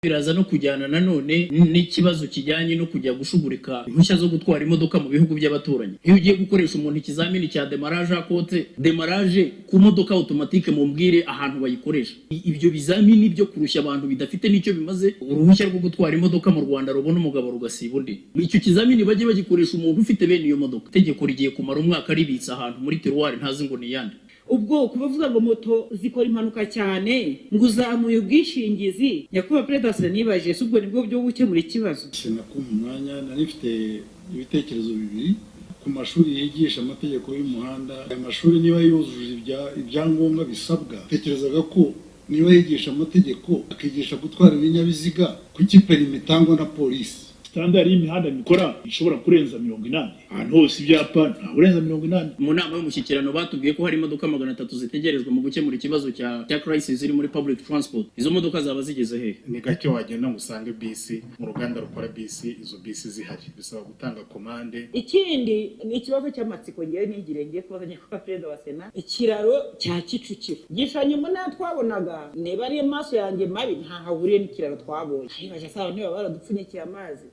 biraza no kujyana nanone n'ikibazo kijyanye no kujya gushugurika impushya zo gutwara imodoka mu bihugu by'abaturanyi. Iyo ugiye gukoresha umuntu ikizamini cya demarage akote demarage ku modoka automatique mumbwire ahantu bayikoresha. Ibyo bizamini byo kurushya abantu bidafite n'icyo bimaze, uruhushya rwo gutwara imodoka mu Rwanda rubona umugabo rugasiba undi. Icyo kizamini bajye bagikoresha umuntu ufite bene iyo modoka. Tegeko rigiye kumara umwaka ribitsa ahantu muri terroir ntazi ngo ni yandi. Ubwo kubavuga ngo moto zikora impanuka cyane ngo uzamuye ubwishingizi nyakuba President nibaje subwo nibwo byo gukemura ikibazo. Sinakumva umwanya narifite ibitekerezo bibiri ku mashuri yigisha amategeko y'umuhanda. Amashuri niba yuzuje ibyangombwa bisabwa, tekerezaga ko niba yigisha amategeko akigisha gutwara ibinyabiziga kuki perime itangwa na polisi. Standard y'imihanda mikora ishobora kurenza 80 ahantu hose ibyapa nta urenza 80. Mu nama y'umushyikirano batubwiye ko hari imodoka 300 zitegerejwe mu gukemura ikibazo cya crisis ziri muri public transport. Izo modoka zaba zigeze he? Ni gake wagenda ngusange bisi mu ruganda rukora bisi, izo bisi zihari bisaba gutanga komande. Ikindi ni ikibazo cy'amatsiko ngiye nigirenge kubazanya kwa President wa Sena, ikiraro cya Kicukiro gishanye mu na twabonaga neba ari maso yanjye mabi nta hahuriye n'ikiraro twabonye. Baje saba niba baradupfunyikiye amazi.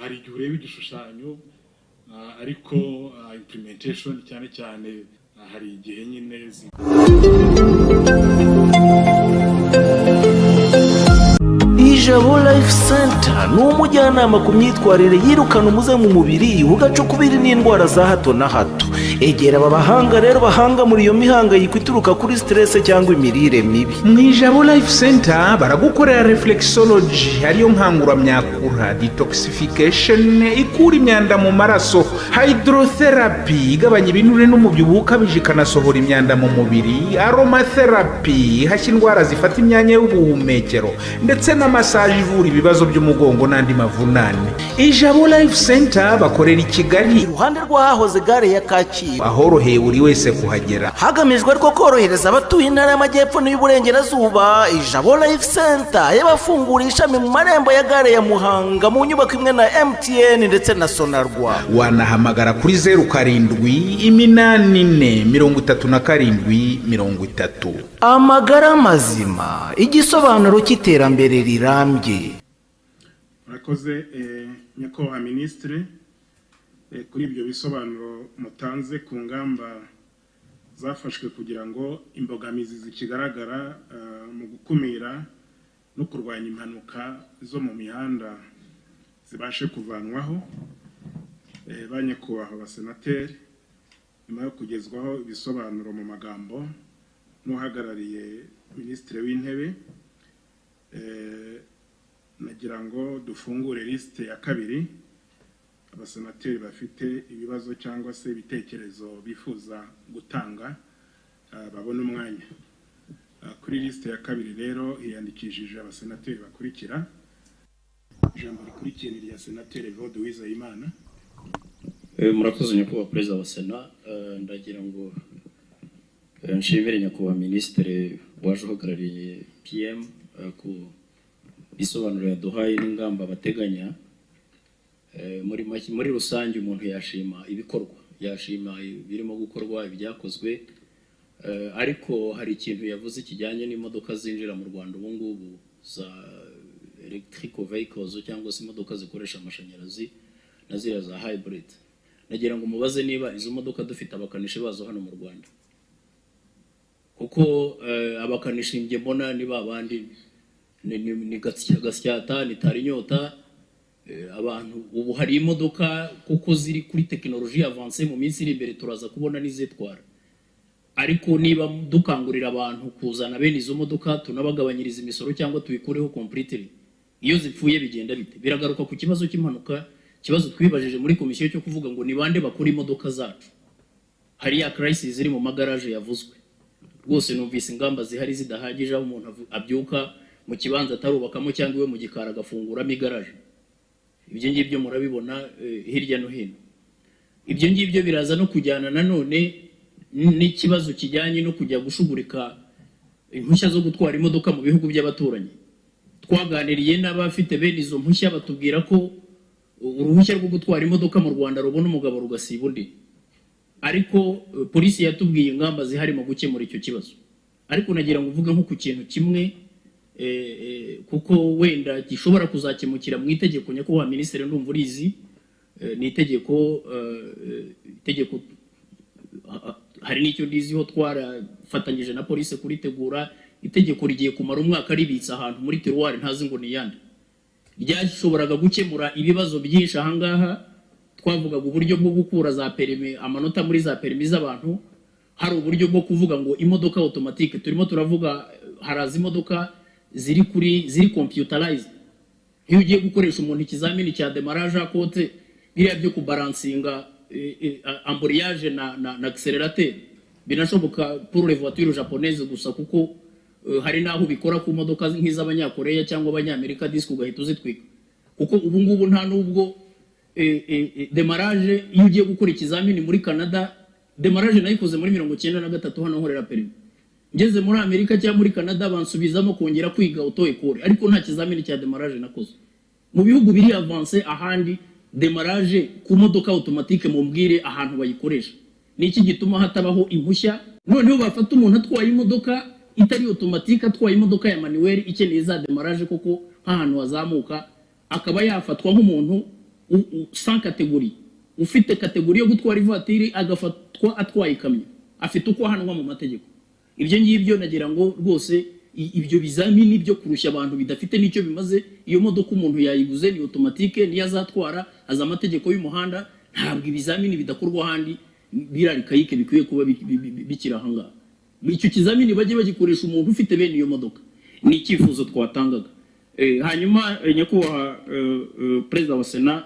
Hari igihe ureba igishushanyo ariko implementation cyane cyane hari igihe nyine Ijabo Life Center ni umujyanama ku myitwarire yirukana umuze mu mubiri ugacukubiri n'indwara za hato na hato. Egera aba bahanga rero bahanga muri iyo mihangayiko ituruka kuri stress cyangwa imirire mibi. Mu Ijabo Life Center baragukorera reflexology ariyo nkangura myakura, detoxification ikura imyanda mu maraso, hydrotherapy igabanya ibinure n'umubyibuho ukabije ikanasohora imyanda mu mubiri, aromatherapy hashya indwara zifata imyanya y'ubuhumekero, ndetse na massage ivura ibibazo by'umugongo n'andi mavunane. Ijabo Life Center bakorera i Kigali iruhande rw'ahahoze gare ya Kacyiru, ahoroheye buri wese kuhagera, hagamijwe rwo korohereza abatuye intara y'amajyepfo n'iy'uburengerazuba. Ijabo Life Center yabafungura ishami mu marembo ya gare ya Muhanga mu nyubako imwe na MTN ndetse na Sonarwa. Wanahamagara kuri 0784373030. Amagara mazima, igisobanuro cy'iterambere rirambye. Murakoze nyakubahwa Ministre kuri ibyo bisobanuro mutanze ku ngamba zafashwe kugira ngo imbogamizi zikigaragara mu gukumira no kurwanya impanuka zo mu mihanda zibashe kuvanwaho. Banyakubahwa abasenateri, nyuma yo kugezwaho ibisobanuro mu magambo n'uhagarariye Ministre w'Intebe, nagira ngo dufungure liste ya kabiri abasenateri bafite ibibazo cyangwa se ibitekerezo bifuza gutanga babona umwanya. Kuri liste ya kabiri rero hiyandikishije abasenateri bakurikira. Ijambo rikurikiye ni rya Senateri Vode Uwizeyimana. Murakoze nyakubahwa Perezida wa Sena. Ndagira ngo nshimire nyakubahwa Ministre waje uhagarariye PM ku bisobanuro yaduhaye n'ingamba bateganya. Muri rusange umuntu yashima ibikorwa, yashima birimo gukorwa, ibyakozwe, ariko hari ikintu yavuze kijyanye n'imodoka zinjira mu Rwanda ubu ngubu za electric vehicles cyangwa se imodoka zikoresha amashanyarazi na ziriya za hybrid. Nagira ngo mubaze niba izo modoka dufite abakanishi bazo hano mu Rwanda, kuko abakanishi nge mbona ni babandi ni gasyata ni tarinyota. Abantu ubu hari imodoka kuko ziri kuri technology avance mu minsi iri imbere turaza kubona nizitwara. Ariko niba dukangurira abantu kuzana bene izo modoka tunabagabanyiriza imisoro cyangwa tubikureho completely, iyo zipfuye bigenda bite? Biragaruka ku kibazo cy'impanuka, kibazo twibajije muri komisiyo cyo kuvuga ngo ni bande bakora imodoka zacu. Hari ya crisis ziri mu magaraje yavuzwe. Rwose numvise ingamba zihari zidahagije, aho umuntu abyuka mu kibanza atarubakamo cyangwa iwe mu gikara agafunguramo igaraje. Ibyo ngibyo murabibona hirya no hino. Ibyo ngibyo biraza no kujyana nanone n'ikibazo kijyanye no kujya gushugurika impushya zo gutwara imodoka mu bihugu by'abaturanyi. Twaganiriye n'abafite bene izo mpushya batubwira ko uruhushya rwo gutwara imodoka mu Rwanda rubona umugabo rugasiba undi. Ariko polisi yatubwiye ingamba zihari mu gukemura icyo kibazo. Ariko nagira ngo uvuge nko ku kintu kimwe kuko wenda gishobora kuzakemukira mu itegeko nyakubahwa minisitiri ndumva urizi ni itegeko hari n'icyo ndiziho twarafatanyije na polisi kuritegura itegeko rigiye kumara umwaka ribitsa ahantu muri terroir ntazi ngo ni yandi ryashoboraga gukemura ibibazo byinshi ahangaha twavugaga uburyo bwo gukura za perime amanota muri za perime z'abantu hari uburyo bwo kuvuga ngo imodoka automatique turimo turavuga haraza imodoka ziri computerized iyo ugiye gukoresha umuntu ikizamini cya demarrage à côté biriya byo kubalansinga embrayage na accélérateur binashoboka pour les voitures japonaises gusa kuko hari naho bikora ku modoka nk'iz'abanyakoreya cyangwa abanyamerika disque ugahita uzitwika kuko ubu ngubu nta nubwo demarrage iyo ugiye gukora ikizamini muri Canada demarrage nayikoze muri 1993 hano nkorera perime ngeze muri Amerika cyangwa muri Canada bansubizamo kongera kwiga auto école ariko nta kizamini cya demarrage nakoze mu bihugu biri avance ahandi demarrage ku modoka automatique mumbwire ahantu bayikoresha niki gituma hatabaho impushya noneho bafata umuntu atwaye imodoka itari automatique atwaye imodoka ya manuel ikeneye za demarrage koko ahantu wazamuka akaba yafatwa nk'umuntu sans catégorie ufite catégorie yo gutwara ivatiri agafatwa atwaye ikamyo afite uko ahanwa mu mategeko ibyo ngibyo nagira ngo rwose ibyo bizamini byo kurushya abantu bidafite nicyo bimaze iyo modoka umuntu yayiguze ni automatique ni yazatwara aza amategeko y'umuhanda ntabwo ibizamini bidakorwa handi birarikayike bikwiye kuba bikira hanga icyo kizamini baje bagikoresha umuntu ufite bene iyo modoka ni icyifuzo twatangaga hanyuma nyakubahwa president wa Sena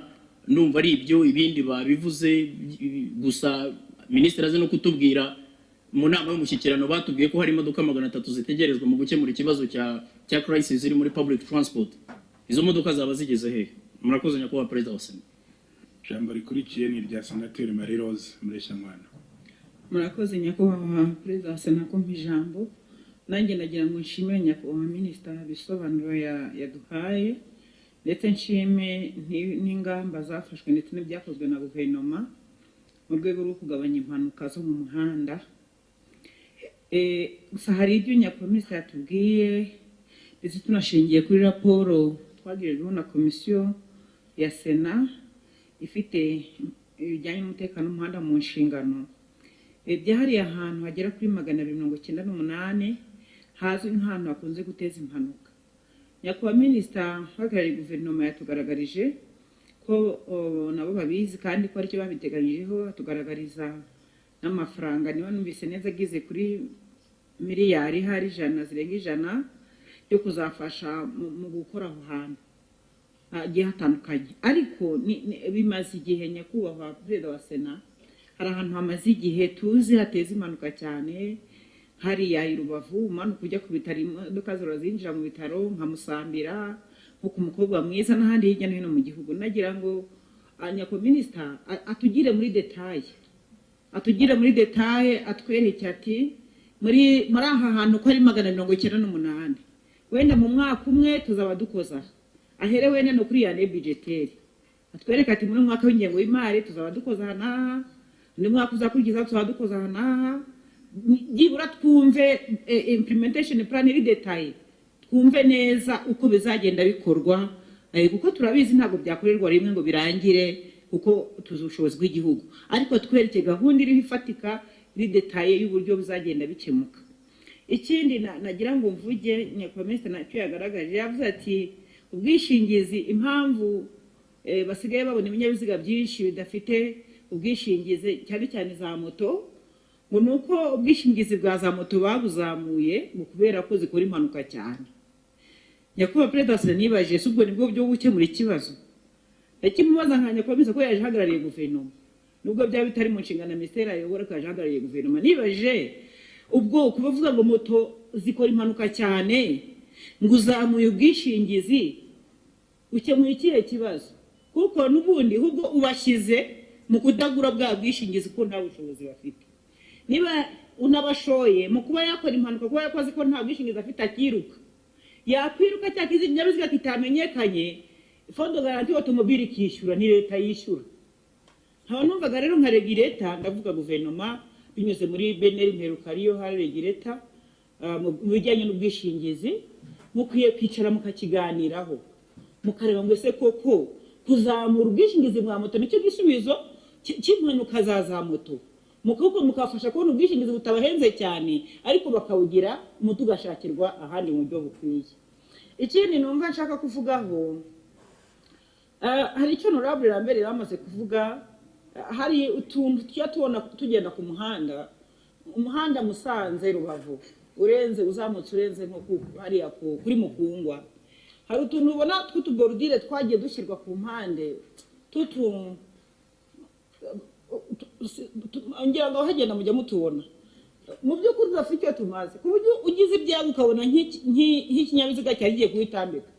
numva ari ibyo ibindi babivuze gusa ministre aze no kutubwira mu nama y'umushyikirano batubwiye ko hari imodoka 300 zitegerejwe mu gukemura ikibazo cya crisis iri muri public transport izo modoka zaba zigeze he murakoze nyakubahwa president wa Sena jambo rikurikiye ni rya Senateri Marie Rose Mureshyankwano murakoze nyakubahwa president wa Sena ko mpijambo nanjye nagira ngo nshimire nyakubahwa minister bisobanuro yaduhaye ndetse nshime n'ingamba zafashwe ndetse n'ibyakozwe na guverinoma mu rwego rwo kugabanya impanuka zo mu muhanda gusa hari ibyo nyakubahwa minister yatubwiye ndetse tunashingiye kuri raporo twagirijweho na komisiyo ya Sena ifite ibijyanye n'umutekano w'umuhanda mu nshingano byahariye ahantu hagera kuri 298 hazwi nk'ahantu hakunze guteza impanuka nyakubahwa minister hagarariye guverinoma yatugaragarije ko nabo babizi kandi ko aricyo babiteganyijeho tugaragariza n'amafaranga niba numvise neza agize kuri miliyari hari zirenga 100 yo kuzafasha mu gukora aho hantu hagiye hatandukanye ariko bimaze igihe nyakubahwa president wa Sena hari ahantu hamaze igihe tuzi hateza impanuka cyane hariya i Rubavu umanuka ujya ku bitaro imodoka zirazinjira mu bitaro nka Musambira nko ku mukobwa mwiza n'ahandi hirya no hino mu gihugu nagira ngo nyakubahwa minister atugire muri detail atwereke ati muri aha hantu ko ari 298 wenda mu mwaka umwe tuzaba dukoza ahere wenda no kuri ya budgetaire atwereka ati muri mwaka w'ingengo y'imari tuzaba dukoza hana ni mwaka uzakurikiza tuzaba dukoza hana gibura twumve implementation plan iri detail twumve neza uko bizagenda bikorwa kuko turabizi ntabwo byakorerwa rimwe ngo birangire kuko tuzushobozi bw'igihugu ariko twereke gahunda iri ifatika iri detail y'uburyo bizagenda bikemuka ikindi nagira ngo mvuge nyakubahwa minister nacyo yagaragaje yavuze ati ubwishingizi impamvu basigaye babona ibinyabiziga byinshi bidafite ubwishingizi cyane cyane za moto ngo nuko ubwishingizi bwa za moto babuzamuye mu kubera ko zikora impanuka cyane nyakubahwa president nibaje subwo nibwo byo gukemura ikibazo yakimubaza nka nyakubahwa ko yaje hagarariye guverinoma nubwo byaba bitari mu nshingano ya ministeri ayobora ko yaje hagarariye guverinoma nibaje ubwo kubavuga ngo moto zikora impanuka cyane ngo uzamuye ubwishingizi ukemuye ikihe kibazo kuko nubundi ahubwo ubashyize mu kudagura bwa bwishingizi ko nta bushobozi bafite niba unabashoye mu kuba yakora impanuka kuba yakoze ko nta bwishingizi afite akiruka yakwiruka cyakize ibinyabiziga kitamenyekanye fondo garanti automobile kishyura ni leta yishyura ntawe numvaga rero nka regulator ndavuga guverinoma binyuze muri beneri mperukariyo hari regulator mu bijyanye n'ubwishingizi mukwiye kwicara mukakiganiraho mukareba ngo ese koko kuzamura ubwishingizi bwa moto nicyo gisubizo cy'impanuka za moto mukafasha kubona ubwishingizi butabahenze cyane ariko bakawugira umuti ugashakirwa ahandi mu buryo bukwiye. Ikindi numva nshaka kuvugaho hari icyo honorable Lambert yamaze kuvuga, hari utuntu tubona tugenda ku muhanda Musanze Rubavu uzamutse urenze nko hariya kuri Mukungwa, hari utuntu ubona tw'utuborudire twagiye dushyirwa ku mpande ngira ngo hagenda mujya mutubona mu by'ukuri udafite icyo tumaze ku buryo ugize ibyago ukabona nk'ikinyabiziga cyagiye kuwitambika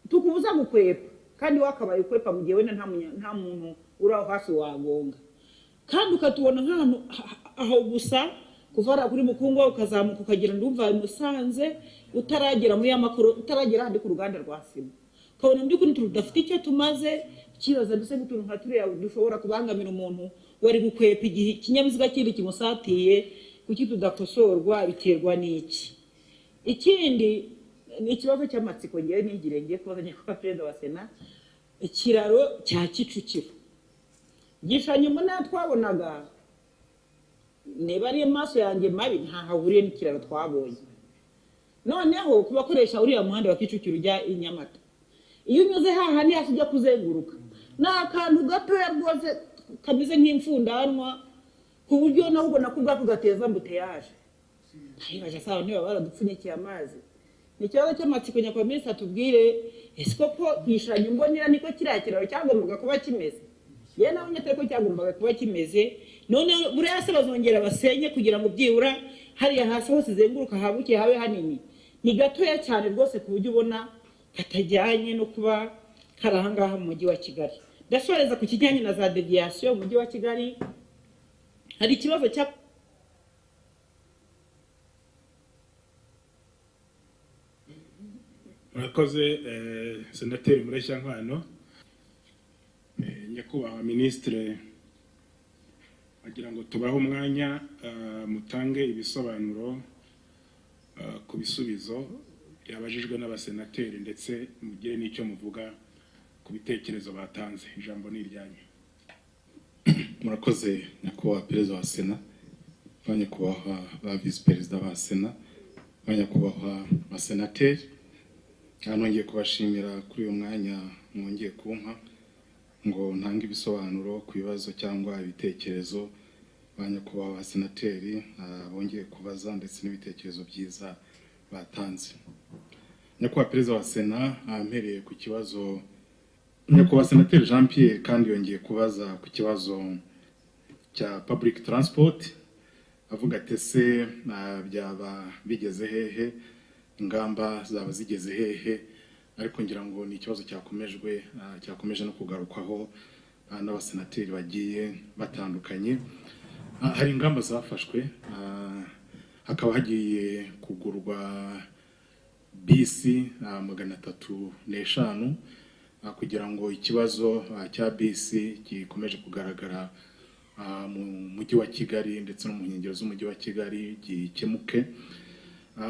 tukubuza gukwepa kandi wakabaye ukwepa mu gihe wenda nta muntu uri aho hafi wagonga, kandi ukatubona nk'ahantu aho gusa kuva kuri Mukungwa ukazamuka ukagera ndumva Musanze utaragera muri amakuru utaragera handi ku ruganda rwa sima, ukabona mu by'ukuri tudafite icyo tumaze kibaza ndetse n'utuntu nka turiya dushobora kubangamira umuntu wari gukwepa igihe ikinyabiziga kindi kimusatiye, kuki tudakosorwa biterwa n'iki? Ikindi ni ikibazo cy'amatsiko ngiye ngiye kubazanya kwa Perezida wa Sena, ikiraro cya Kicukiro gishanye mbona twabonaga neba ari amaso yanjye mabi ntahahuriye n'ikiraro twabonye. Noneho kubakoresha uriya muhanda wa Kicukiro ujya i Nyamata, iyo unyuze hahandi hafijya kuzenguruka n'akantu gatoya rwose kameze nk'imfundanwa ku buryo naho ubona ko ubwako gateza mbuteyaje. Ntibaje sawa niba baradupfunyikiye amazi. Ni ikibazo cy'amatsiko nyakwamisa tubwire ese koko kwishanya mbonera niko kiriya kiraro cyagombaga kuba kimeze, yewe nawe nyatari ko cyagombaga kuba kimeze. None buriya se bazongera basenye kugira ngo byibura hariya hasi hose izenguruka habuke habe hanini? Ni gatoya cyane rwose ku buryo ubona katajyanye no kuba kari ahangaha mu mujyi wa Kigali. Ndasoreza ku kijyanye na za deviation mu mujyi wa Kigali, hari ikibazo cya murakoze senateri Mureshyankwano. Nyakubahwa ministre, agira ngo tubahe umwanya mutange ibisobanuro ku bisubizo byabajijwe n'abasenateri ndetse mugire n'icyo muvuga ku bitekerezo batanze. Ijambo ni iryanyu. Murakoze nyakubahwa Perezida wa Sena, nyakubahwa ba Vice Perezida ba Sena, nyakubahwa abasenateri, nongeye kubashimira kuri uyu mwanya mwongeye kumpa ngo ntange ibisobanuro ku bibazo cyangwa ibitekerezo nyakubahwa abasenateri bongeye kubaza ndetse n'ibitekerezo byiza batanze. Nyakubahwa Perezida wa Sena, mpereye ku kibazo nyakubahwa Senateri Jean Pierre kandi yongeye kubaza ku kibazo cya public transport, avuga ati se byaba bigeze hehe, ingamba zaba zigeze hehe, ariko ngira ngo ni ikibazo cyakomeje no kugarukwaho n'abasenateri bagiye batandukanye. Hari ingamba zafashwe, hakaba hagiye kugurwa bisi 305 kugira ngo ikibazo cya bisi gikomeje kugaragara mu mujyi wa Kigali ndetse no mu nkengero z'umujyi wa Kigali gikemuke.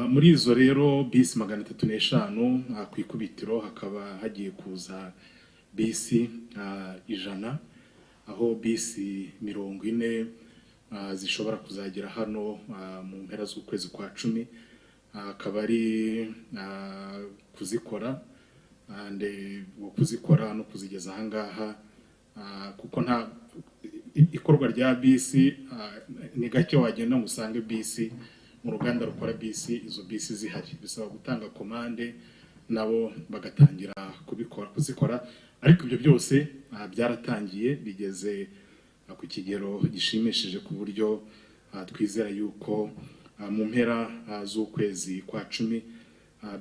Muri izo rero bisi 305 ku ikubitiro hakaba hagiye kuza bisi 100, aho bisi 40 zishobora kuzagera hano mu mpera z'ukwezi kwa 10, akaba ari kuzikora kuzikora no kuzigeza ahangaha, kuko nta ikorwa rya bisi ni gake wagenda musange bisi mu ruganda rukora bisi, izo bisi zihari bisaba gutanga komande nabo bagatangira kuzikora, ariko ibyo byose byaratangiye bigeze ku kigero gishimishije ku buryo twizera yuko mu mpera z'ukwezi kwa 10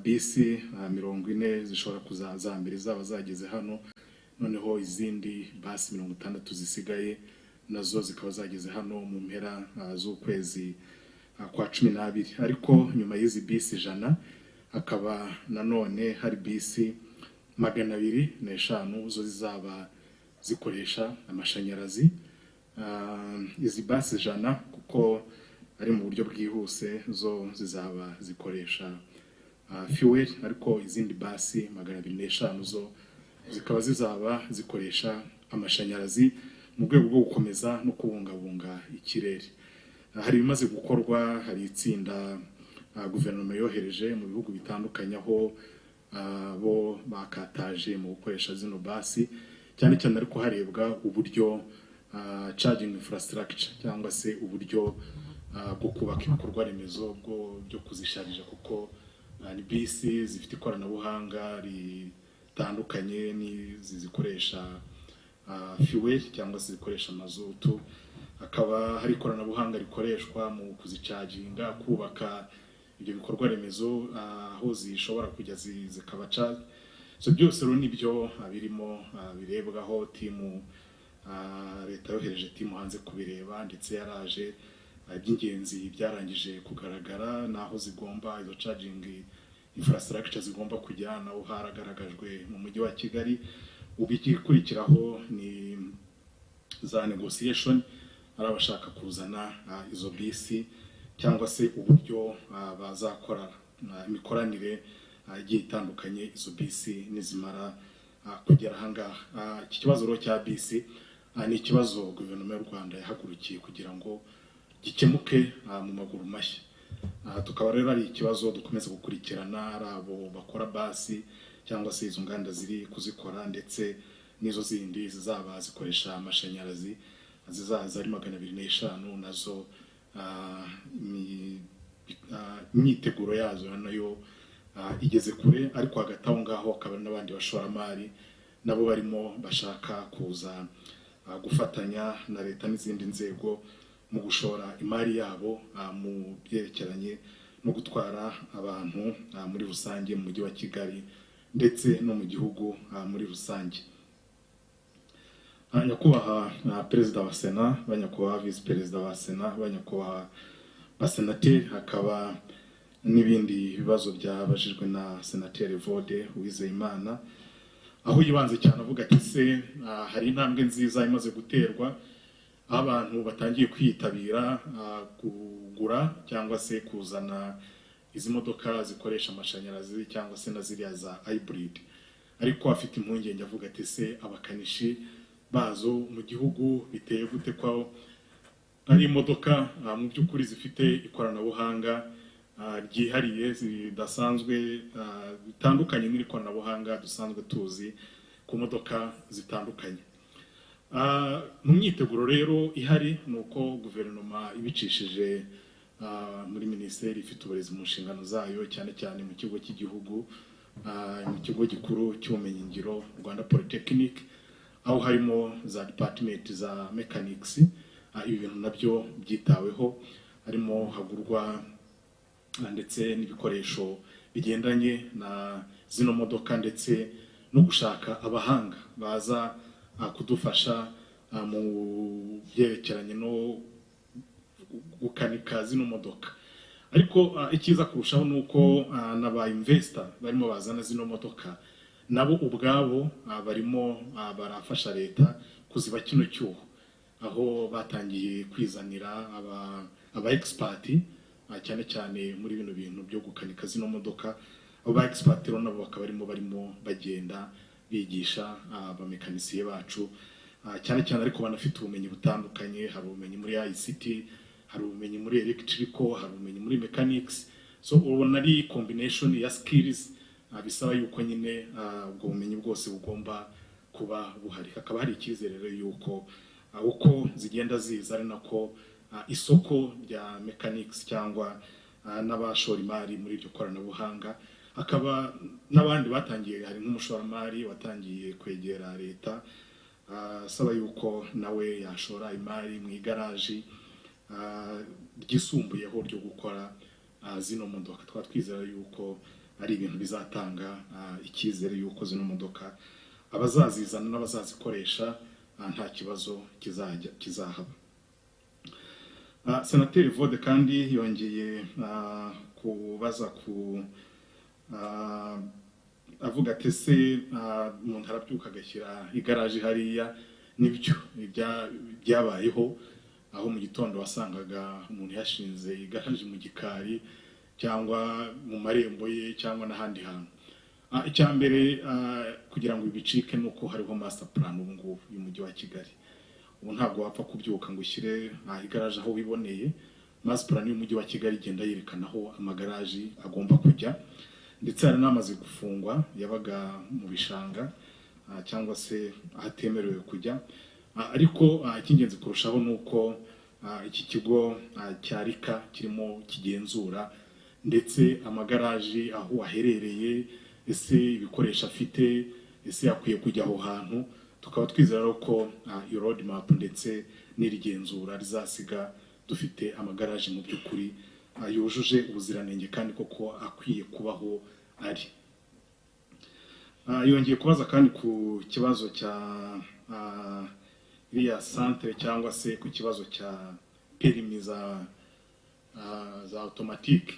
bisi 40 zishobora kuzazambira zaba zageze hano, noneho izindi basi 60 zisigaye nazo zikaba zageze hano mu mpera z'ukwezi kwa 12. Ariko nyuma y'izi bisi 100 hakaba nanone hari bisi 205 zo zizaba zikoresha amashanyarazi. Izi basi 100 kuko ari mu buryo bwihuse zo zizaba zikoresha fuel, ariko izindi basi 205 zo zikaba zizaba zikoresha amashanyarazi mu rwego rwo gukomeza no kubungabunga ikirere. Hari bimaze gukorwa, hari itsinda guverinoma yohereje mu bihugu bitandukanye aho bo bakataje mu gukoresha zino basi, cyane cyane ariko harebwa uburyo charging infrastructure cyangwa se uburyo bwo kubaka ibikorwa remezo byo kuzisharija, kuko ni bisi zifite ikoranabuhanga ritandukanye zikoresha fuel cyangwa se zikoresha mazutu. Akaba hari ikoranabuhanga rikoreshwa mu kuzicaginga, kubaka ibyo bikorwa remezo aho zishobora kujya zikabaca. So byose rero nibyo birimo birebwaho. Timu leta yohereje timu hanze kubireba, ndetse yaraje iby'ingenzi byarangije kugaragara naho zigomba izo charging infrastructure zigomba kujya, naho haragaragajwe mu mujyi wa Kigali. Ubikurikiraho ni za negotiation ari abashaka kuzana izo bisi cyangwa se uburyo bazakora imikoranire igiye itandukanye izo bisi nizimara kugera ahangaha. Iki kibazo rero cya bisi ni ikibazo guverinoma y'u Rwanda yahagurukiye kugira ngo gikemuke mu maguru mashya. Tukaba rero ari ikibazo dukomeza gukurikirana, ari abo bakora basi cyangwa se izo nganda ziri kuzikora, ndetse n'izo zindi zizaba zikoresha amashanyarazi zizaza ari 205 nazo imyiteguro yazo nayo igeze kure. Ariko hagati aho ngaho akaba n'abandi bashoramari nabo barimo bashaka kuza gufatanya na leta n'izindi nzego mu gushora imari yabo mu byerekeranye no gutwara abantu muri rusange mu mujyi wa Kigali ndetse no mu gihugu muri rusange. Nyakubahwa perezida wa Sena, banyakubahwa vice perezida wa Sena, banyakubahwa basenateri, hakaba n'ibindi bibazo byabajijwe na senateri Vode Uwizeyimana, aho yibanze cyane avuga ati se hari intambwe nziza imaze guterwa abantu batangiye kwitabira kugura cyangwa se kuzana izi modoka zikoresha amashanyarazi cyangwa se na ziriya za hybrid. Ariko afite impungenge avuga ati se abakanishi bazo mu gihugu biteye gute ko ari imodoka mu by'ukuri zifite ikoranabuhanga ryihariye zidasanzwe bitandukanye n'ikoranabuhanga dusanzwe tuzi ku modoka zitandukanye. Mu myiteguro rero ihari nuko guverinoma ibicishije muri minisiteri ifite uburezi mu nshingano zayo, cyane cyane mu kigo cy'igihugu mu kigo gikuru cy'ubumenyi ngiro Rwanda Polytechnic, aho harimo za department za mechanics. Ibi bintu nabyo byitaweho, harimo hagurwa ndetse n'ibikoresho bigendanye na zino modoka, ndetse no gushaka abahanga baza kudufasha mu byerekeranye no gukanika zino modoka. Ariko ikiza kurushaho nuko n'aba investor barimo bazana zino modoka nabo ubwabo barimo barafasha leta kuziba kino cyuho, aho batangiye kwizanira aba expert cyane cyane muri bino bintu byo gukanika zino modoka. Aba expert rero nabo bakaba barimo bagenda bigisha abamekanisiye bacu cyane cyane, ariko banafite ubumenyi butandukanye. Hari ubumenyi muri ICT, hari ubumenyi muri electrical, hari ubumenyi muri mechanics. So ubona ari combination ya skills bisaba yuko nyine ubwo bumenyi bwose bugomba kuba buhari. Hakaba hari icyizere rero yuko uko zigenda ziza ari nako isoko rya mechanics cyangwa n'abashora imari muri iryo koranabuhanga. Akaba n'abandi batangiye, hari nk'umushoramari watangiye kwegera leta asaba yuko nawe yashora imari mu igaraji ryisumbuyeho ryo gukora zino modoka. Twizera yuko ari ibintu bizatanga icyizere yuko zino modoka abazazizana n'abazazikoresha nta kibazo kizahaba. Senateri Vode kandi yongeye kubaza avuga ati se umuntu arabyuka agashyira igaraje hariya. Nibyo byabayeho, aho mu gitondo wasangaga umuntu yashinze igaraje mu gikari cyangwa mu marembo ye cyangwa n'ahandi hantu. Icya mbere kugira ngo ibicike nuko hariho master plan ubu ngubu y'umujyi wa Kigali. Ubu ntabwo wapfa kubyuka ngo ushyire igaraje aho wiboneye. Master plan y'umujyi wa Kigali igenda yerekana aho amagaraji agomba kujya, ndetse hari n'amaze gufungwa yabaga mu bishanga cyangwa se ahatemerewe kujya. Ariko icy'ingenzi kurushaho nuko iki kigo cya Rika kirimo kigenzura ndetse amagaraji aho aherereye, ese ibikoresho afite, ese yakwiye kujya aho hantu. Tukaba twizera ko iyo road map ndetse n'irigenzura rizasiga dufite amagaraji mu by'ukuri yujuje ubuziranenge kandi koko akwiye kubaho ari. Yongeye kubaza kandi ku kibazo cya iriya centre cyangwa se ku kibazo cya perimi za automatique.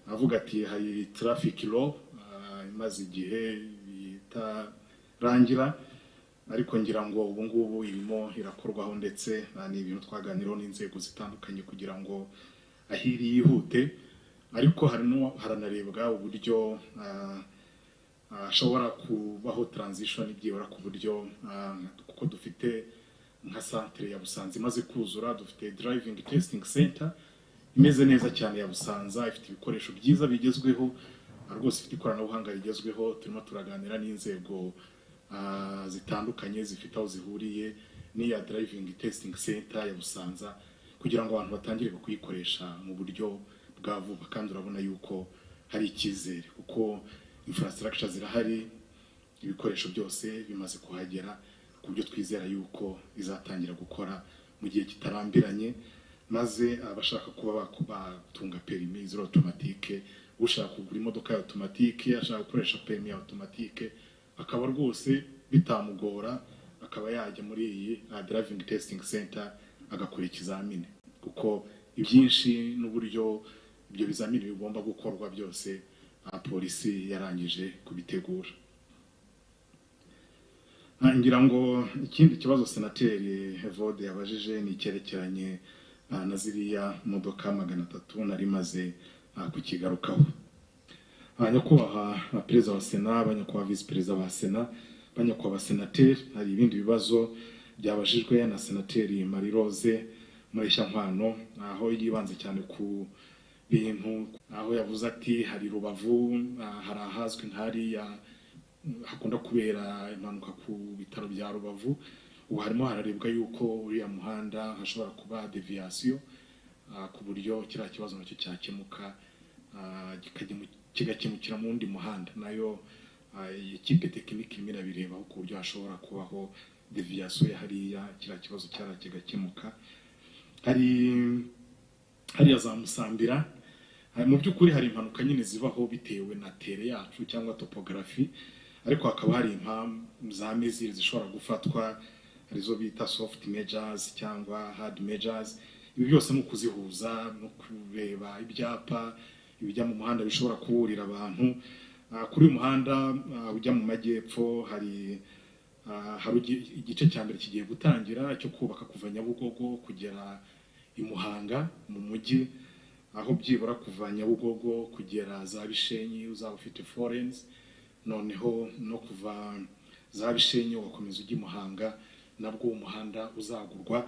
Avuga ati hari traffic law imaze igihe bitarangira, ariko ngira ngo ubu ngubu irimo irakorwaho ndetse ni ibintu twaganiraho n'inzego zitandukanye kugira ngo ahiri yihute. Ariko haranarebwa uburyo ashobora kubaho transition byibura ku buryo kuko dufite nka centre ya Busanza imaze kuzura, dufite driving testing center imeze neza cyane ya Busanza, ifite ibikoresho byiza bigezweho rwose, ifite ikoranabuhanga rigezweho. Turimo turaganira n'inzego zitandukanye zifite aho zihuriye n'iya driving testing center ya Busanza kugira ngo abantu batangire kuyikoresha mu buryo bwa vuba. Kandi urabona yuko hari icyizere kuko infrastructure zirahari, ibikoresho byose bimaze kuhagera ku buryo twizera yuko izatangira gukora mu gihe kitarambiranye, maze abashaka kuba batunga perimi zero automatique, ushaka kugura imodoka ya automatique, ashaka gukoresha perimi ya automatique, akaba rwose bitamugora akaba yajya muri iyi driving testing center agakora ikizamini, kuko ibyinshi n'uburyo ibyo bizamini bigomba gukorwa byose polisi yarangije kubitegura. Ngira ngo ikindi kibazo senateri Evode yabajije ni icyerekeranye na ziriya modoka 300 nari maze kukigarukaho. Nyakubahwa perezida wa Sena, abanyakubahwa vice perezida wa Sena, abanyakubahwa senateri, hari ibindi bibazo byabajijwe na senateri Marie Rose Mureshyankwano, aho yibanze cyane ku bintu, aho yavuze ati hari Rubavu, hari ahazwi nk'hariya hakunda kubera impanuka ku bitaro bya Rubavu. Ubu harimo hararebwa yuko uriya muhanda hashobora kuba deviation ku buryo kiriya kibazo nacyo cyakemuka kigakemukira mu wundi muhanda. Nayo ikipe tekiniki irimo irabirebaho ku buryo hashobora kubaho deviation ya hariya kiriya kibazo kigakemuka. Hariya za Musambira, mu by'ukuri hari impanuka nyine zibaho bitewe na tere yacu cyangwa topography, ariko hakaba hari impamvu za meziri zishobora gufatwa, arizo bita soft measures cyangwa hard measures. Ibi byose mu kuzihuza no kureba ibyapa ibijya mu muhanda bishobora kuburira abantu. Kuri uyu muhanda ujya mu majyepfo hari igice cya mbere kigiye gutangira cyo kubaka kuva Nyabugogo kugera i Muhanga mu mujyi, aho byibura kuva Nyabugogo kugera za Bishenyi uzaba ufite foreigns, noneho no kuva za Bishenyi ugakomeza ujya i Muhanga nabwo umuhanda uzagurwa.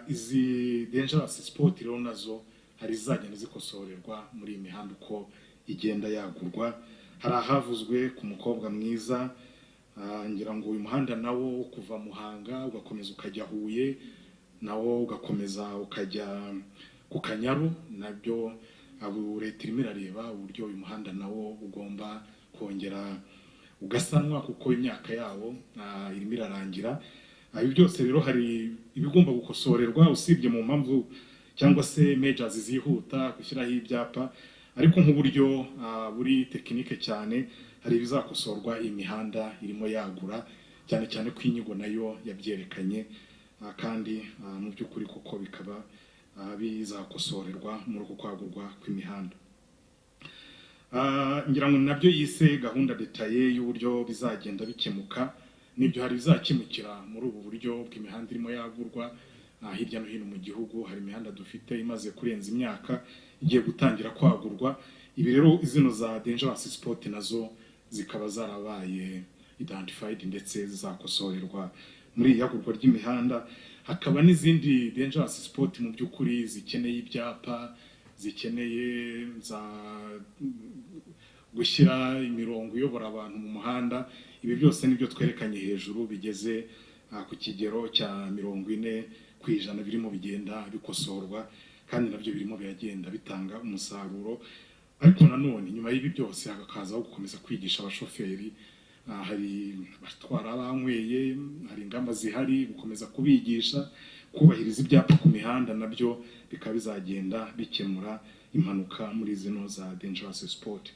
Izi dangerous spot rero nazo hari zagenda zikosorerwa muri iyi mihanda uko igenda yagurwa. Hari ahavuzwe ku mukobwa mwiza, ngira ngo uyu muhanda nawo kuva Muhanga ugakomeza ukajya Huye, nawo ugakomeza ukajya ku Kanyaru, nabyo abo leta irimo irareba uburyo uyu muhanda nawo ugomba kongera ugasanwa kuko imyaka yawo irimo irarangira. Ibi byose rero hari ibigomba gukosorerwa usibye mu mpamvu cyangwa se measures zihuta gushyiraho ibyapa, ariko nk'uburyo buri tekinike cyane hari bizakosorwa imihanda irimo yagura, cyane cyane ko inyigo nayo yabyerekanye, kandi mu by'ukuri kuko bikaba bizakosorerwa muri uko kwagurwa kw'imihanda. Ngira ngo nabyo yise gahunda detaye y'uburyo bizagenda bikemuka, nibyo hari bizakemukira muri ubu buryo bw'imihanda irimo yagurwa hirya no hino mu gihugu. Hari imihanda dufite imaze kurenza imyaka igiye gutangira kwagurwa. Ibi rero izino za dangerous spot nazo zikaba zarabaye identified ndetse zizakosorerwa muri iyagurwa ry'imihanda. Hakaba n'izindi dangerous spot mu by'ukuri zikeneye ibyapa, zikeneye za gushyira imirongo iyobora abantu mu muhanda. Ibi byose nibyo twerekanye hejuru bigeze ku kigero cya 40% birimo bigenda bikosorwa, kandi nabyo birimo biragenda bitanga umusaruro. Ariko nanone nyuma y'ibi byose hakazaho gukomeza kwigisha abashoferi, hari batwara abanyweye, hari ingamba zihari gukomeza kubigisha kubahiriza ibyapa ku mihanda, nabyo bikaba bizagenda bikemura impanuka muri zino za dangerous spot.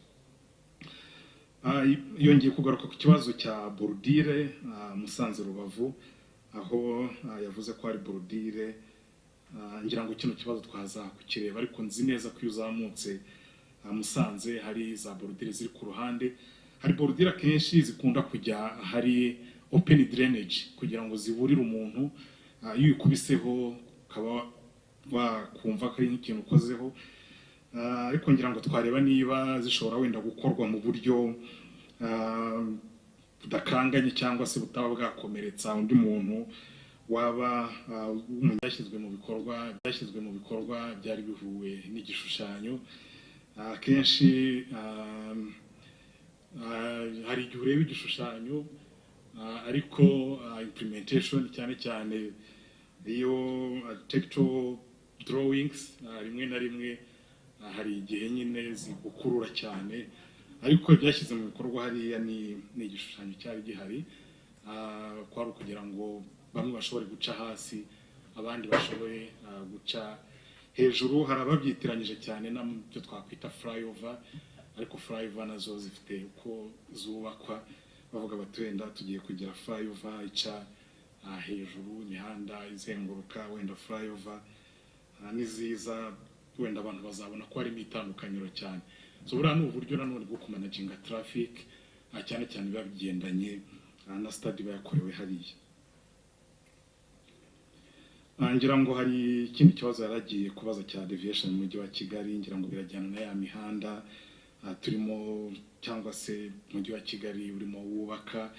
Yongeye kugaruka ku kibazo cya borudire Musanze Rubavu, aho yavuze ko ari borudire. Ngira ngo kino kibazo twaza kukireba, ariko nzi neza ko uzamutse Musanze hari za borudire ziri ku ruhande. Hari borudire kenshi zikunda kujya hari open drainage kugira ngo ziburire umuntu, iyo ukubiseho ukaba wakumva ko ari nk'ikintu ukozeho. Ariko ngira ngo twareba niba zishobora wenda gukorwa mu buryo budakanganye cyangwa se butaba bwakomeretsa undi muntu waba byashyizwe mu bikorwa byari bihuwe n'igishushanyo. Kenshi hari igihe ureba igishushanyo ariko implementation cyane cyane iyo architectural drawings rimwe na rimwe hari igihe nyine zigukurura cyane, ariko byashyize mu bikorwa hariya ni igishushanyo cyari gihari, kwari kugira ngo bamwe bashobore guca hasi abandi bashobore guca hejuru. Hari ababyitiranyije cyane n'ibyo twakwita flyover, ariko flyover nazo zifite uko zubakwa, bavuga bati wenda tugiye kugira flyover ica hejuru imihanda izenguruka, wenda flyover niziza wenda abantu bazabona ko harimo itandukaniro cyane. So buriya ni uburyo nanone bwo kumanaginga traffic, cyane cyane biba bigendanye na study bayakorewe hariya. Ngira ngo hari ikindi kibazo yaragiye kubaza cya deviation mu mujyi wa Kigali. Ngira ngo birajyana na ya mihanda turimo, cyangwa se umujyi wa Kigali urimo wubaka.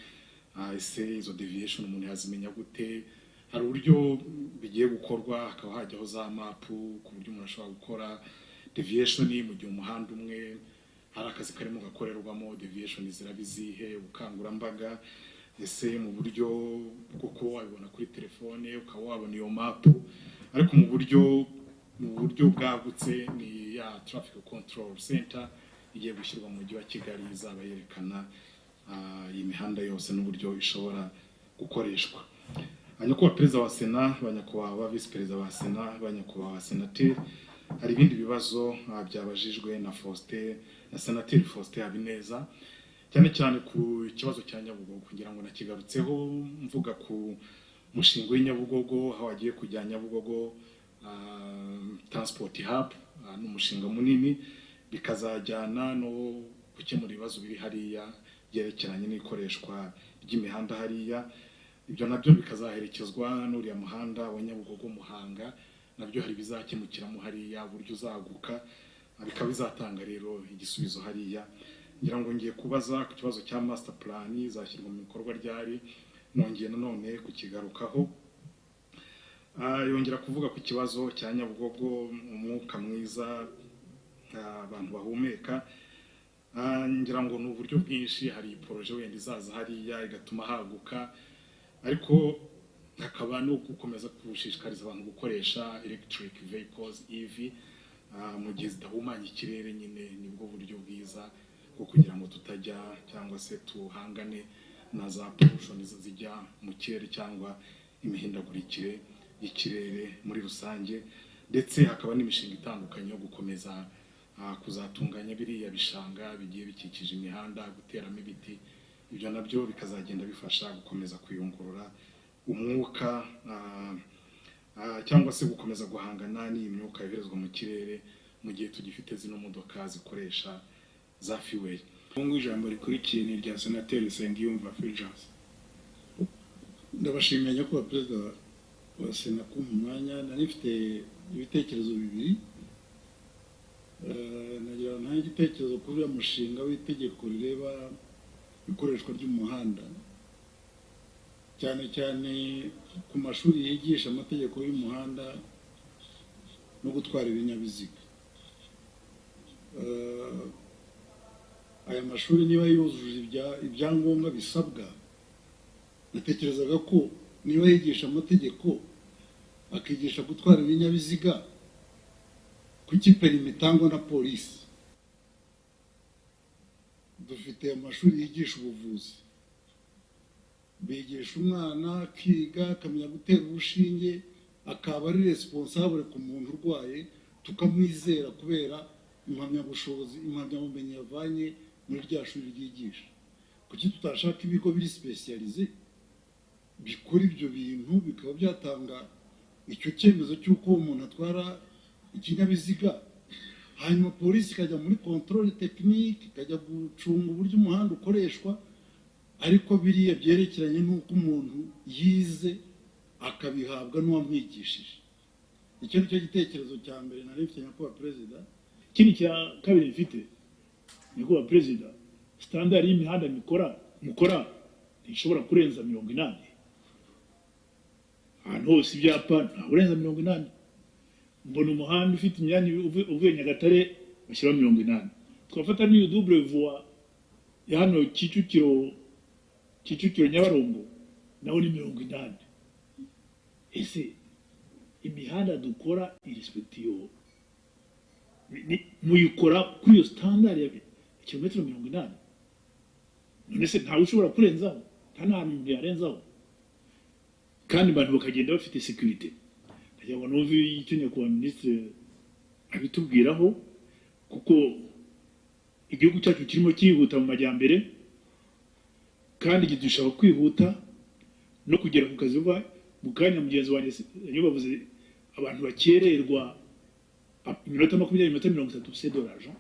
Ese izo deviation umuntu yazimenya gute? Hari uburyo bigiye gukorwa, hakaba hajyaho za map ku buryo umuntu ashobora gukora deviation mu gihe umuhanda umwe hari akazi karimo gakorerwamo. Deviation zirabizihe ubukangurambaga, ese mu buryo bwo kuba wabibona kuri telefone ukaba wabona iyo map, ariko mu buryo bwagutse ni ya traffic control center igiye gushyirwa mu mujyi wa Kigali, izaba yerekana iyi mihanda yose n'uburyo ishobora gukoreshwa. Nyakubahwa Perezida wa Sena, banyakubahwa Vice Perezida wa Sena, banyakubahwa Senateri, hari ibindi bibazo byabajijwe na Faustin na Senateri Faustin Habineza, cyane cyane ku kibazo cya Nyabugogo. Kugira ngo nakigarutseho mvuga ku mushinga w'Inyabugogo, aho wagiye kujya Nyabugogo transport hub, n'umushinga munini, bikazajyana no gukemura ibibazo biri hariya byerekeranye n'ikoreshwa ry'imihanda hariya. Ibyo nabyo bikazaherekezwa n'uriya muhanda wa Nyabugogo Muhanga, nabyo hari bizakemukiramo hariya buryo uzaguka, bikaba bizatanga rero igisubizo hariya. Ngira ngo ngiye kubaza ku kibazo cya master plan izashyirwa mu bikorwa ryari, nongeye nanone kukigarukaho. Yongera kuvuga ku kibazo cya Nyabugogo, umwuka mwiza abantu bahumeka. Ngira ngo ni uburyo bwinshi, hari projet wenda izaza hariya igatuma haguka, ariko hakaba no gukomeza gushishikariza abantu gukoresha electric vehicles EV mu gihe zidahumanya ikirere. Nyine nibwo buryo bwiza bwo kugira ngo tutajya cyangwa se tuhangane na za pollution zijya mu kirere cyangwa imihindagurikire y'ikirere muri rusange. Ndetse hakaba n'imishinga itandukanye yo gukomeza kuzatunganya biriya bishanga bigiye bikikije imihanda, guteramo ibiti. Ibyo nabyo bikazagenda bifasha gukomeza kuyungurura umwuka cyangwa se gukomeza guhangana n'iyi myuka yoherezwa mu kirere mu gihe tugifite zino modoka zikoresha za fuel. Mungu ijambo rikurikiye ni rya Senateri Nsengiyumva Fulgence. Ndabashimiye nyakubahwa Perezida wa Sena ku mwanya. Nari mfite ibitekerezo bibiri. nagira nta igitekerezo kuri uriya mushinga w'itegeko rireba ikoreshwa ry'umuhanda cyane cyane ku mashuri yigisha amategeko y'umuhanda no gutwara ibinyabiziga. Aya mashuri niba yujuje ibyangombwa bisabwa, natekerezaga ko niba yigisha amategeko akigisha gutwara ibinyabiziga, kuki perime itangwa na polisi? Dufite amashuri yigisha ubuvuzi, bigisha umwana akiga akamenya gutera urushinge, akaba ari responsable ku muntu urwaye, tukamwizera kubera impamyabushobozi, impamyabumenyi yavanye muri rya shuri ryigisha. Kuki tutashaka ibigo biri specialize bikora ibyo bintu bikaba byatanga icyo cyemezo cy'uko umuntu atwara ikinyabiziga, hanyuma polisi ikajya muri controle technique, ikajya gucunga uburyo umuhanda ukoreshwa, ariko biriya byerekeranye n'uko umuntu yize akabihabwa n'uwamwigishije. Icyo nicyo gitekerezo cya mbere nari mfite nyakubahwa perezida. Ikindi cya kabiri mfite nyakubahwa perezida, standard y'imihanda mukora ntishobora kurenza 80. Ahantu hose ibyapa nta urenza 80. Mbona umuhanda ufite imyanya uvuye Nyagatare bashyira 80. Twafata n'iyo double voie ya hano Kicukiro Nyabarongo naho ni 80. Ese imihanda dukora irespectiyo muyikora kuri iyo standard ya kilometero 80? None se ntawe ushobora kurenzaho, nta n'ahantu yarenzaho, kandi abantu bakagenda bafite security. Ndagira ngo numve icyo nyakubahwa minisitiri abitubwiraho, kuko igihugu cyacu kirimo cyihuta mu majyambere, kandi gidushaka kwihuta no kugera ku kazi vuba. Mu kanya mugenzi wanjye yavuze abantu bakererwa iminota 20, iminota 30 c'est de l'argent.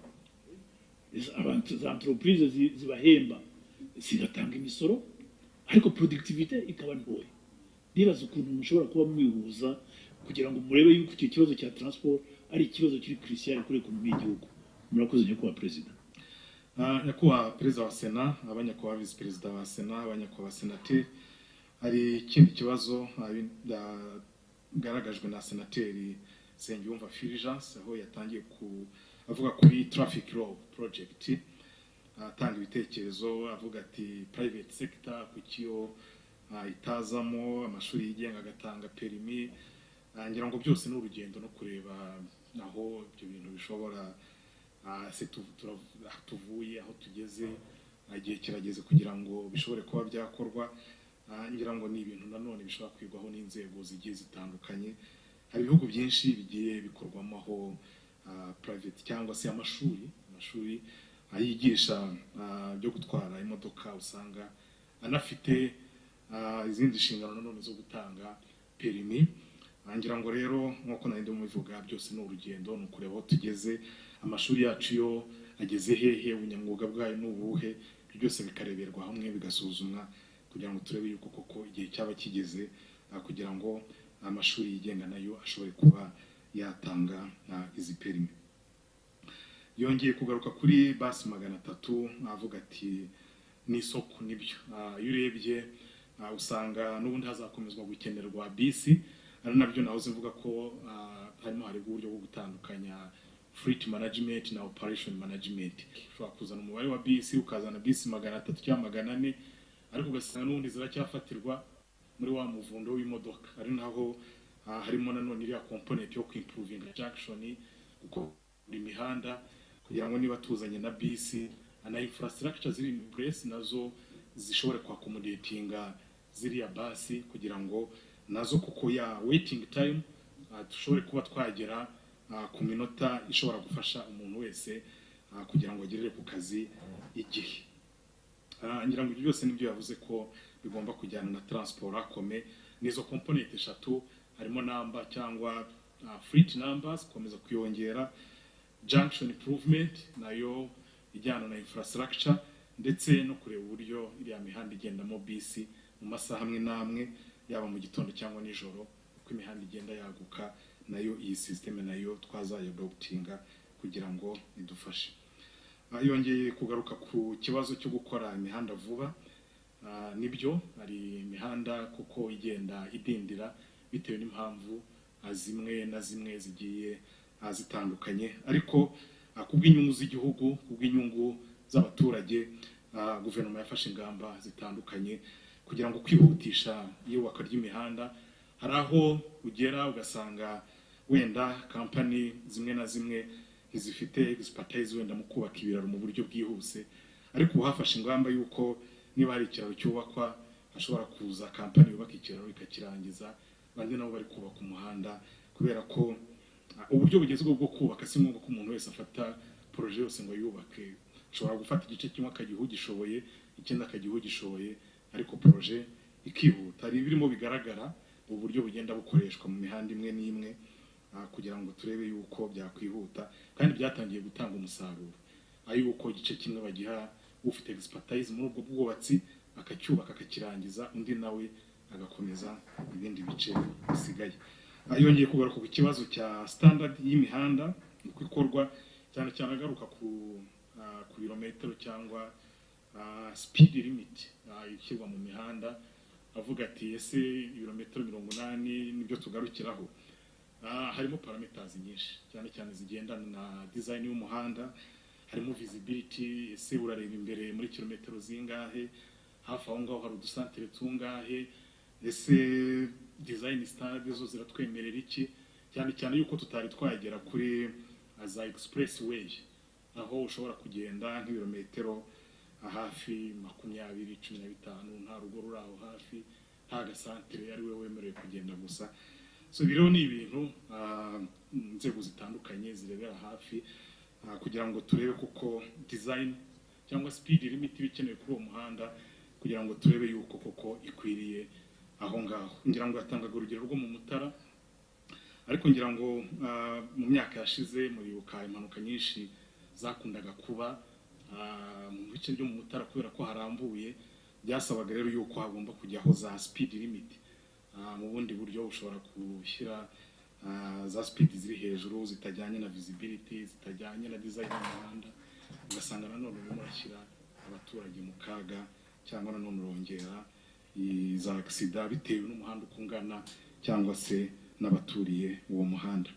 Abantu za entreprise zibahemba zigatanga imisoro, ariko productivité ikaba ntoya. Nibaza ukuntu mushobora kuba mwihuza kugira ngo murebe yuko icyo kibazo cya transport ari ikibazo kiri crucial kuri ekonomi y'igihugu. Murakoze nyakubahwa perezida. Nyakubahwa perezida wa Sena, abanyakubahwa vice perezida wa Sena, abanyakubahwa senateri, hari ikindi kibazo garagajwe na senateri Nsengiyumva Fulgence, aho yatangiye avuga kuri traffic law project, atanga ibitekerezo avuga ati private sector kukiyo itazamo amashuri yigenga agatanga perime. Ngira ngo byose n'urugendo no kureba aho ibyo bintu bishobora tuvuye aho tugeze, igihe kirageze kugira ngo bishobore kuba byakorwa. Ngira ngo ni ibintu nanone bishobora kwigwaho n'inzego zigiye zitandukanye. Hari ibihugu byinshi bigiye bikorwamo aho private cyangwa se amashuri ayigisha byo gutwara imodoka, usanga anafite izindi nshingano nanone zo gutanga perime. Ngira ngo rero nk'uko nari ndimo bivuga, byose ni urugendo, ni ukureba aho tugeze, amashuri yacu yo ageze hehe, ubunyamwuga bwayo n'ubuhe, byose bikareberwa hamwe bigasuzumwa kugira ngo turebe yuko koko igihe cyaba kigeze kugira ngo amashuri yigenga nayo ashobore kuba yatanga izi perime. Yongeye kugaruka kuri basi 300, avuga ati n'isoko nibyo. Iyo urebye usanga n'ubundi hazakomezwa gukenerwa bisi, ari nabyo nahoze mvuga ko harimo hari uburyo bwo gutandukanya fleet management na operation management. Ushobora kuzana umubare wa bisi, ukazana bisi 300 cyangwa 400, ariko ugasanga n'ubundi ziracyafatirwa muri wa muvundo w'imodoka. Ari naho harimo nanone iriya component yo improving junction, kuko imihanda kugira ngo niba tuzanye na bisi na infrastructure ziri in place nazo zishobore kwa accommodatinga ziriya basi, kugira ngo nazo kuko ya waiting time dushobore kuba twagera ku minota ishobora gufasha umuntu wese kugira ngo agerere ku kazi igihe. Ngira ngo byose nibyo yavuze ko bigomba kujyana na transport akome. Nizo component eshatu, harimo number cyangwa fleet numbers komeza kuyongera, junction improvement nayo ijyana na infrastructure, ndetse no kureba uburyo iriya mihanda igendamo bisi mu masaha amwe n'amwe, yaba mu gitondo cyangwa nijoro, uko imihanda igenda yaguka, nayo iyi system nayo twazayadoptinga kugira ngo idufashe. Yongeye kugaruka ku kibazo cyo gukora imihanda vuba. Nibyo hari imihanda kuko igenda idindira bitewe n'impamvu zimwe na zimwe zigiye zitandukanye, ariko kubw'inyungu z'igihugu, kubw'inyungu z'abaturage, guverinoma yafashe ingamba zitandukanye kugira ngo kwihutisha iyubaka ry'imihanda. Hari aho ugera ugasanga wenda kampani zimwe na zimwe ntizifite expertise wenda mu kubaka ibiraro mu buryo bwihuse, ariko ubu hafashe ingamba yuko niba hari ikiraro cyubakwa hashobora kuza kampani yubaka ikiraro ikakirangiza, bandi nabo bari kubaka umuhanda, kubera ko uburyo bugezweho bwo kubaka si ngombwa ko umuntu wese afata projet yose ngo yubake. Ushobora gufata igice kimwe akagihu gishoboye, ikindi akagihu gishoboye, ariko projet ikihuta. Hari birimo bigaragara mu buryo bugenda bukoreshwa mu mihanda imwe n'imwe kugira ngo turebe yuko byakwihuta, kandi byatangiye gutanga umusaruro. Ayuko igice kimwe bagiha ufite expertise muri ubwo bwubatsi akacyubaka akakirangiza, undi nawe agakomeza ibindi bice bisigaye. Yongeye kugaruka ku kibazo cya standard y'imihanda uko ikorwa, cyane cyane agaruka ku birometero cyangwa speed limit ishyirwa mu mihanda, avuga ati ese ibirometero 80 nibyo tugarukiraho. Harimo parameters nyinshi cyane cyane zigendana na design y'umuhanda, harimo visibility, ese urareba imbere muri kilometero zingahe, hafi aho ngaho hari udusantere tungahe, ese design standard zo ziratwemerera iki, cyane cyane yuko tutari twagera kuri za expressway aho ushobora kugenda nk'ibirometero hafi 20-15 nta rugo ruri aho hafi, nta gasantere ari we wemerewe kugenda gusa. So biro ni ibintu inzego zitandukanye zirebera hafi kugira ngo turebe kuko design cyangwa speed limit bikenewe kuri uwo muhanda, kugira ngo turebe yuko koko ikwiriye aho ngaho. Ngira ngo yatangaga urugero rwo mu Mutara, ariko ngira ngo mu myaka yashize muribuka impanuka nyinshi zakundaga kuba mu bice byo mu Mutara kubera ko harambuye. Byasabaga rero yuko hagomba kujyaho za speed limit. Mu bundi buryo ushobora gushyira za speed ziri hejuru zitajyanye na visibility, zitajyanye na design y'umuhanda, ugasanga nanone urimo urashyira abaturage mu kaga, cyangwa nanone urongera za accident bitewe n'umuhanda ukungana cyangwa se n'abaturiye uwo muhanda.